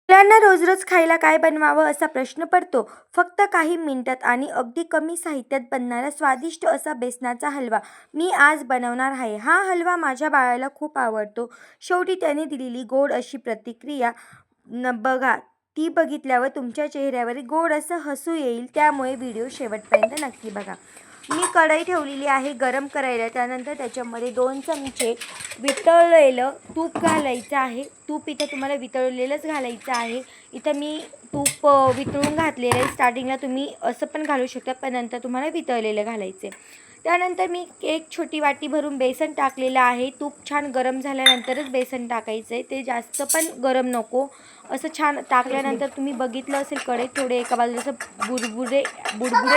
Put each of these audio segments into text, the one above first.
मुलांना रोज रोज खायला काय बनवावं असा प्रश्न पडतो. फक्त काही मिनिटात आणि अगदी कमी साहित्यात बनणारा स्वादिष्ट असा बेसनाचा हलवा मी आज बनवणार आहे. हा हलवा माझ्या बाळाला खूप आवडतो. शेवटी त्याने दिलेली गोड अशी प्रतिक्रिया बघा. ती बघितल्यावर तुमच्या चेहऱ्यावर गोड असं हसू येईल. त्यामुळे व्हिडिओ शेवटपर्यंत नक्की बघा. मी कढई ठेवलेली आहे गरम करायला. त्यानंतर त्याच्यामध्ये 2 चमचे वितळलेलं तूप घालायचं आहे. तूप इथं तुम्हाला वितळलेलंच घालायचं आहे. इथं मी तूप वितळून घातलेलं आहे. स्टार्टिंगला तुम्ही असं पण घालू शकता, पण नंतर तुम्हाला वितळलेलं घालायचं आहे. त्यानंतर मी एक छोटी वाटी भरून बेसन टाकलेलं आहे. तूप छान गरम झाल्यानंतरच बेसन टाकायचं आहे. ते जास्त पण गरम नको. असं छान टाकल्यानंतर तुम्ही बघितलं असेल कढईत थोडे एका बाजूला असं बुडबुडे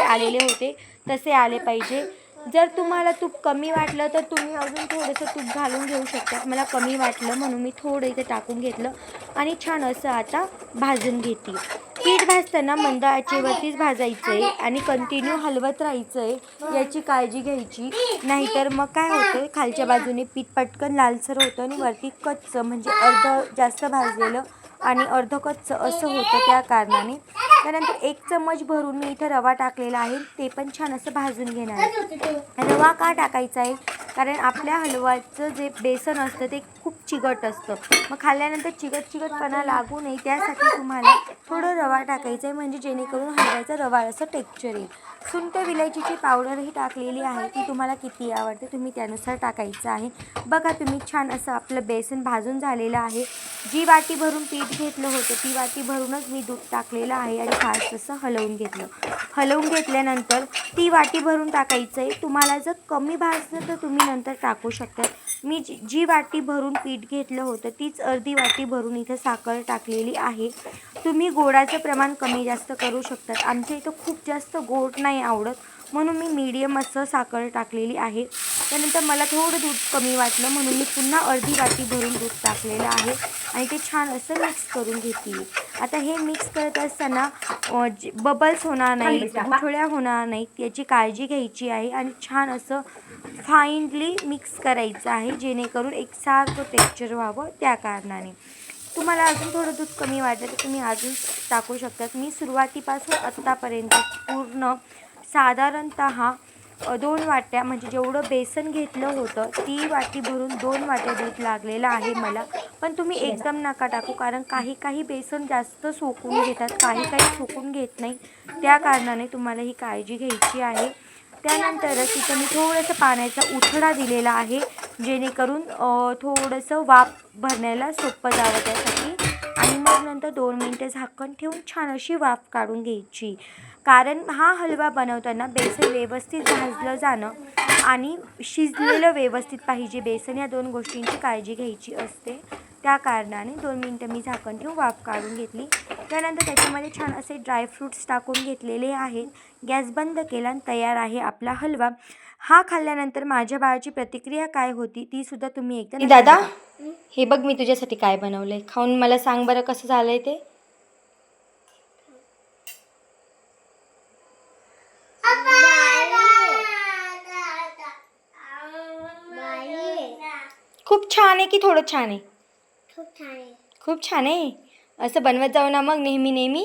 आलेले होते, तसे आले पाहिजे. जर तुम्हाला तूप कमी वाटलं तर तुम्ही अजून थोडंसं तूप घालून घेऊ शकता. मला कमी वाटलं म्हणून मी थोडं इथे टाकून घेतलं आणि छान असं आता भाजून घेते. पीठ भाजताना मंद आचेवरतीच भाजायचं आहे आणि कंटिन्यू हलवत राहायचं आहे. याची काळजी घ्यायची, नाहीतर मग काय होतं, खालच्या बाजूने पीठ पटकन लालसर होतं आणि वरती कच्चं म्हणजे अर्ध जास्त भाजलेलं आणि अर्ध कच्चं असं होतं. त्या कारणाने त्यानंतर 1 चम्मच भरून मी इथं रवा टाकलेला आहे. ते पण छान असं भाजून घेणार आहे. रवा का टाकायचा आहे? कारण आपल्या हलवाचं जे बेसन असतं ते खूप चिकट असतं. मग खाल्ल्यानंतर चिकटपणा लागू नये त्यासाठी तुम्हाला थोडं रवा टाकायचं आहे, म्हणजे जेणेकरून हलव्याचं रवाळ असं टेक्स्चर येईल. सुंठ विलायचीची पावडरही टाकलेली आहे. ती तुम्हाला किती आवडते तुम्ही त्यानुसार टाकायचं आहे. बघा तुम्ही छान असं आपलं बेसन भाजून झालेलं आहे. जी वाटी भरून पीठ घेतलं होतं ती वाटी भरूनच मी दूध टाकलेलं आहे आणि फास्ट असं हलवून घेतलं. हलवून घेतल्यानंतर ती वाटी भरून टाकायचं आहे. तुम्हाला जर कमी भाजलं तर तुम्ही नंतर टाकू शकता. मी जी वाटी भरून पीठ घेतलं होतं तीच अर्धी वाटी भरून इथं साखर टाकलेली आहे. तुम्ही गोडाचं प्रमाण कमी जास्त करू शकतात. आमच्या इथं खूप जास्त गोड नाही आवडत, म्हणून मी मीडियम असं साखर टाकलेली आहे. त्यानंतर मला थोडं दूध कमी वाटलं म्हणून मी पुन्हा अर्धी वाटी भरून दूध टाकलेलं आहे आणि ते छान असं मिक्स करून घेते. आता हे मिक्स करत असताना बबल्स होणार नाही, गुठळ्या होणार नाहीत याची काळजी घ्यायची आहे आणि छान असं फाईनली मिक्स करायचं आहे, जेणेकरून एकसारखं टेक्स्चर व्हावं. त्या कारणाने तुम्हाला अजून थोडं दूध कमी वाटलं तर तुम्ही अजून टाकू शकतात. मी सुरुवातीपासून आत्तापर्यंत पूर्ण साधारणतः 2 वाट्या म्हणजे जेवढं बेसन घेतलं होतं ती वाटी भरून 2 वाट्या दूध लागलेलं आहे मला. पण तुम्ही एकदम नका टाकू, कारण काही बेसन जास्त सोकून घेतात, काही सोकून घेत नाही. त्या कारणाने तुम्हाला ही काळजी घ्यायची आहे. त्यानंतरच इथं मी थोडंसं पाण्याचा उथळा दिलेला आहे, जेणेकरून थोडंसं वाफ भरण्याला सोपं जावं त्यासाठी. आणि मग नंतर 2 मिनटं झाकण ठेवून छान अशी वाफ काढून घ्यायची. कारण हा हलवा बनवताना बेसन व्यवस्थित भाजलं जाणं आणि शिजलेलं व्यवस्थित पाहिजे बेसन, या 2 गोष्टींची काळजी घ्यायची असते. त्या कारणाने 2 मिनटं मी झाकण ठेवून वाफ काढून घेतली. त्यानंतर त्याच्यामध्ये छान असे ड्रायफ्रूट्स टाकून घेतलेले आहेत. गॅस बंद केला आणि तयार आहे आपला हलवा. हा खाल्ल्यानंतर माझ्या बाळाची प्रतिक्रिया काय होती ती सुद्धा तुम्ही एकदा दादा, हे बघ मी तुझ्यासाठी काय बनवलंय, खाऊन मला सांग बरं कसं झालंय ते. खूप छान आहे की थोडं छान आहे? खूप छान आहे. असं बनवत जाऊ ना मग नेहमी नेहमी.